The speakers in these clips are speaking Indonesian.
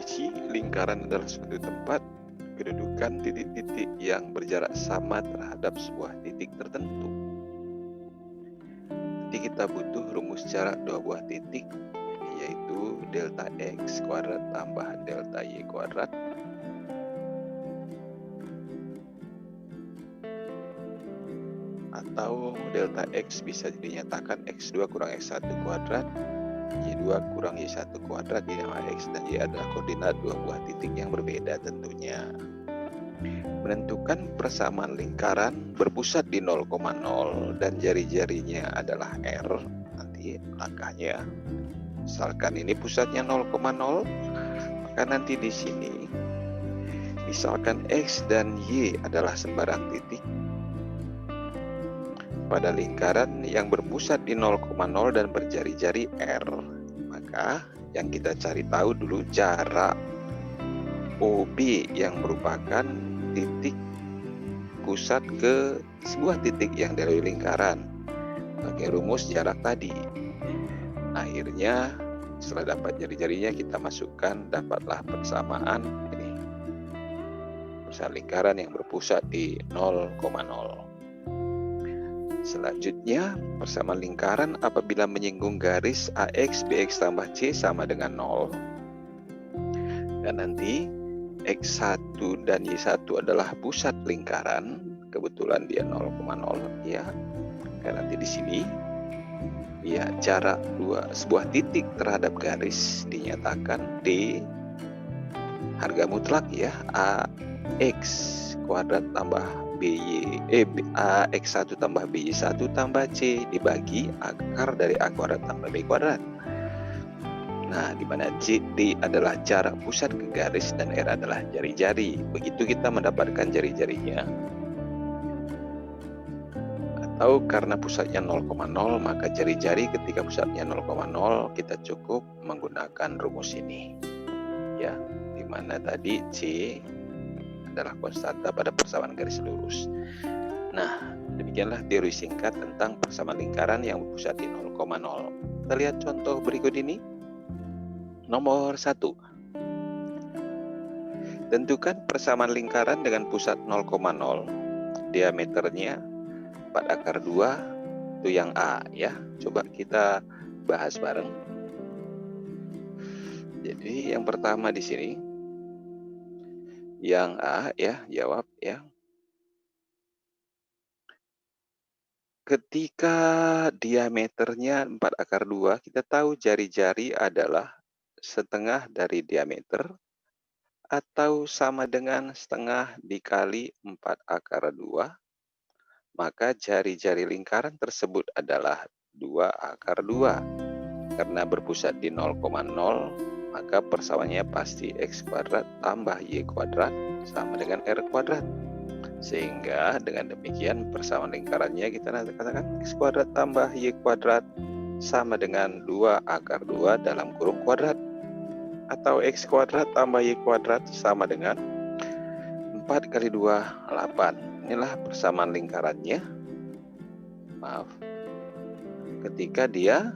definisi, lingkaran adalah suatu tempat kedudukan titik-titik yang berjarak sama terhadap sebuah titik tertentu. Nanti kita butuh rumus jarak dua buah titik, yaitu delta x kuadrat tambah delta y kuadrat atau delta x bisa dinyatakan x2 kurang x1 kuadrat, y2 kurang y1 kuadrat, di mana x dan y adalah koordinat dua buah titik yang berbeda tentunya. Menentukan persamaan lingkaran berpusat di 0,0 dan jari-jarinya adalah R. Nanti langkahnya, misalkan ini pusatnya 0,0, maka nanti di sini misalkan x dan y adalah sembarang titik pada lingkaran yang berpusat di 0,0 dan berjari-jari R, maka yang kita cari tahu dulu jarak OB yang merupakan titik pusat ke sebuah titik yang dari lingkaran pakai rumus jarak tadi. Akhirnya setelah dapat jari-jarinya kita masukkan, dapatlah persamaan ini, persamaan lingkaran yang berpusat di 0,0. Selanjutnya, persamaan lingkaran apabila menyinggung garis AX BX tambah C sama dengan 0. Dan nanti X1 dan Y1 adalah pusat lingkaran, kebetulan dia 0,0 ya. Karena nanti di sini ya jarak sebuah titik terhadap garis dinyatakan D harga mutlak ya AX kuadrat tambah AX1 tambah BY1 tambah C dibagi akar dari A kuadrat tambah B kuadrat. Nah, di mana D adalah jarak pusat ke garis dan R adalah jari-jari. Begitu kita mendapatkan jari-jarinya. Atau karena pusatnya 0,0, maka jari-jari ketika pusatnya 0,0 kita cukup menggunakan rumus ini. Ya, di mana tadi C adalah konstanta pada persamaan garis lurus. Nah, demikianlah teori singkat tentang persamaan lingkaran yang berpusat di 0,0. Kita lihat contoh berikut ini. Nomor 1. Tentukan persamaan lingkaran dengan pusat 0,0. Diameternya 4 akar 2, itu yang A ya. Coba kita bahas bareng. Jadi yang pertama di sini yang A ya, jawab ya. Ketika diameternya 4 akar 2, kita tahu jari-jari adalah setengah dari diameter atau sama dengan setengah dikali 4 akar 2, maka jari-jari lingkaran tersebut adalah 2 akar 2. Karena berpusat di 0,0, maka persamaannya pasti x kuadrat tambah y kuadrat sama dengan r kuadrat. Sehingga dengan demikian persamaan lingkarannya kita nanti katakan x kuadrat tambah y kuadrat sama dengan 2 akar 2 dalam kurung kuadrat. Atau x kuadrat tambah y kuadrat sama dengan 4 kali 2, 8. Inilah persamaan lingkarannya. Maaf. Ketika dia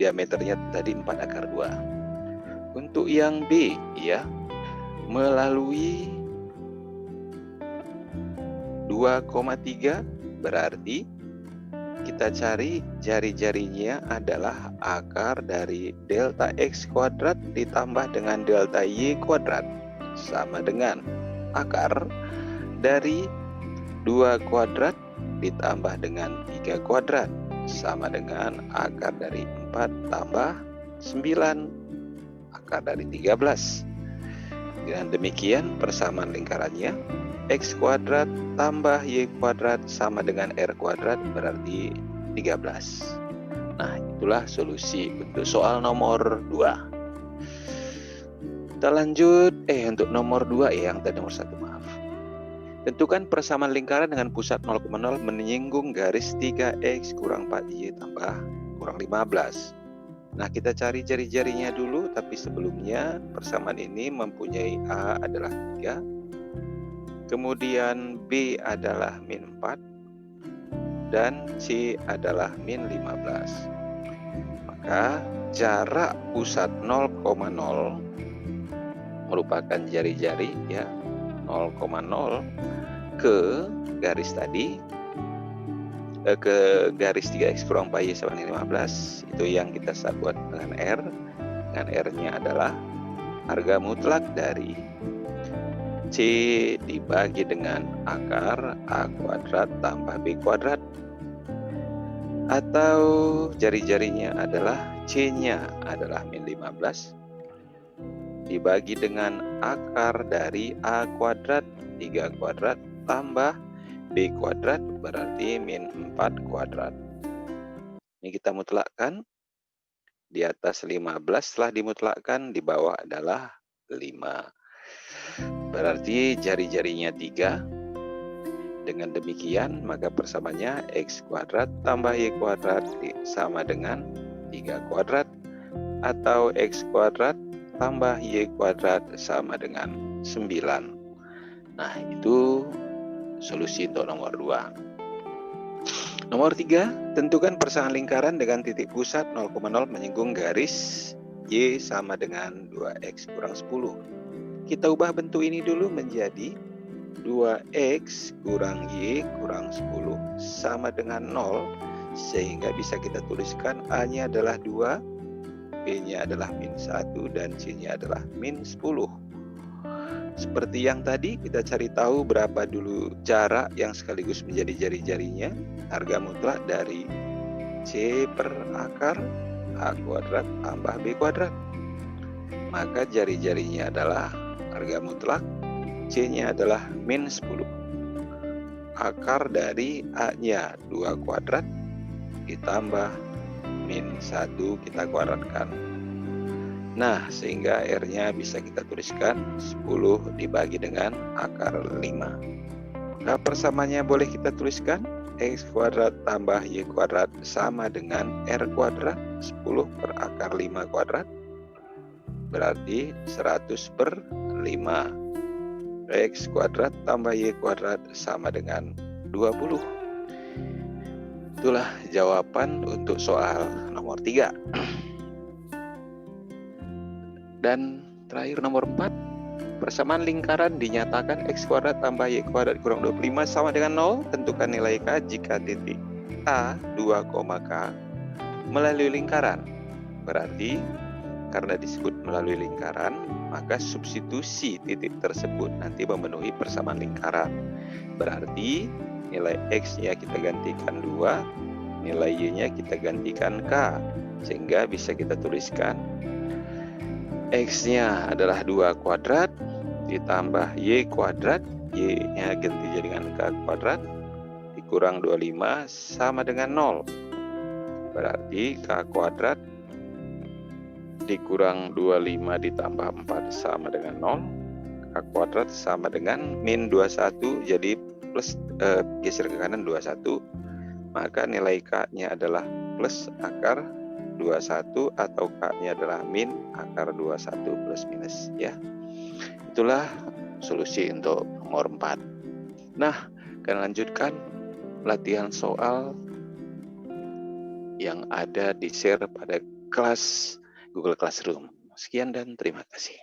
diameternya tadi 4 akar 2. Untuk yang B ya, melalui 2,3 berarti kita cari jari-jarinya adalah akar dari delta x kuadrat ditambah dengan delta y kuadrat sama dengan akar dari 2 kuadrat ditambah dengan 3 kuadrat sama dengan akar dari 4 tambah 9 akar dari 13. Dengan demikian persamaan lingkarannya x kuadrat tambah y kuadrat sama dengan r kuadrat berarti 13. Nah, itulah solusi untuk soal nomor 2. Kita lanjut untuk nomor 2 yang tadi nomor 1 maaf. Tentukan persamaan lingkaran dengan pusat 0,0 menyinggung garis 3x kurang 4y tambah kurang 15. Nah, kita cari jari-jarinya dulu, tapi sebelumnya persamaan ini mempunyai A adalah 3, kemudian B adalah min 4, dan C adalah min 15. Maka jarak pusat 0,0 merupakan jari-jari ya 0,0 ke garis tadi, ke garis 3x kurang pi sama dengan 15, itu yang kita buat dengan R. Dengan R-nya adalah harga mutlak dari C dibagi dengan akar A kuadrat tambah B kuadrat, atau jari-jarinya adalah C-nya adalah min 15 dibagi dengan akar dari A kuadrat 3 kuadrat tambah B kuadrat berarti min 4 kuadrat. Ini kita mutlakkan. Di atas 15 setelah dimutlakkan, di bawah adalah 5. Berarti jari-jarinya 3. Dengan demikian, maka persamaannya x kuadrat tambah y kuadrat sama dengan 3 kuadrat, atau x kuadrat tambah y kuadrat sama dengan 9. Nah, itu solusi untuk nomor 2. Nomor 3, tentukan persamaan lingkaran dengan titik pusat 0,0 menyinggung garis Y sama dengan 2x kurang 10. Kita ubah bentuk ini dulu menjadi 2x kurang Y kurang 10 sama dengan 0, sehingga bisa kita tuliskan A-nya adalah 2, B-nya adalah min 1, dan C-nya adalah min 10. Seperti yang tadi, kita cari tahu berapa dulu jarak yang sekaligus menjadi jari-jarinya. Harga mutlak dari C per akar A kuadrat tambah B kuadrat. Maka jari-jarinya adalah harga mutlak, C-nya adalah min 10. Akar dari A-nya 2 kuadrat ditambah min 1 kita kuadratkan. Nah, sehingga R-nya bisa kita tuliskan 10 dibagi dengan akar 5. Nah, persamaannya boleh kita tuliskan x kuadrat tambah y kuadrat sama dengan R kuadrat 10 per akar 5 kuadrat. Berarti 100 per 5. X kuadrat tambah y kuadrat sama dengan 20. Itulah jawaban untuk soal nomor 3. Dan terakhir nomor 4, persamaan lingkaran dinyatakan x kuadrat tambah y kuadrat kurang 25 sama dengan 0. Tentukan nilai K jika titik A 2, K melalui lingkaran. Berarti karena disebut melalui lingkaran, maka substitusi titik tersebut nanti memenuhi persamaan lingkaran. Berarti nilai X-nya kita gantikan 2, nilai Y-nya kita gantikan K, sehingga bisa kita tuliskan X-nya adalah 2 kuadrat ditambah Y kuadrat, Y-nya ganti dengan K kuadrat, dikurang 25 sama dengan 0. Berarti K kuadrat dikurang 25 ditambah 4 sama dengan 0. K kuadrat sama dengan min 21, jadi plus geser ke kanan 21. Maka nilai K-nya adalah plus akar 21 atau K-nya adalah min akar 21 plus minus ya. Itulah solusi untuk nomor 4. Nah, akan lanjutkan latihan soal yang ada di share pada kelas Google Classroom. Sekian dan terima kasih.